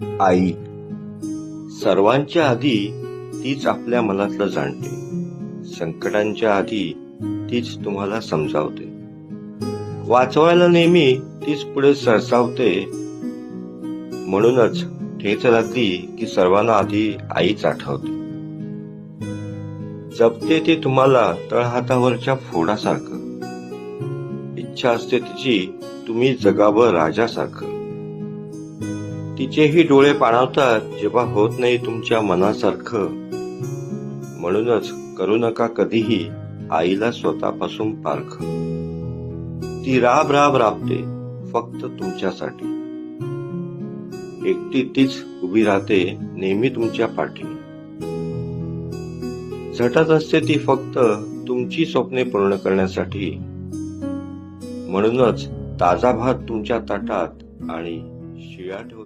आई सर्वांच्या आधी तीच आपल्या मनातलं जाणते. संकटांच्या आधी तीच तुम्हाला समजावते. वाचवायला नेहमी तीच पुढे सरसावते. म्हणूनच ठेच लागली की सर्वांना आधी आईच आठवते. जपते ती तुम्हाला तळहातावरच्या फोडासारखं. इच्छा असते तिची तुम्ही जगावं राजासारखं. तिचेही डोळे पाणावतात जेव्हा होत नाही तुमच्या मनासारखं. म्हणूनच करू नका कधीही आईला स्वतःपासून पारखं. ती राब राब राबते फक्त तुमच्यासाठी. एकटी तीच उभी राहते नेहमी तुमच्या पाठी. झटत असते ती फक्त तुमची स्वप्ने पूर्ण करण्यासाठी. म्हणूनच ताजा भात तुमच्या ताटात आणि शिळा ठेवते.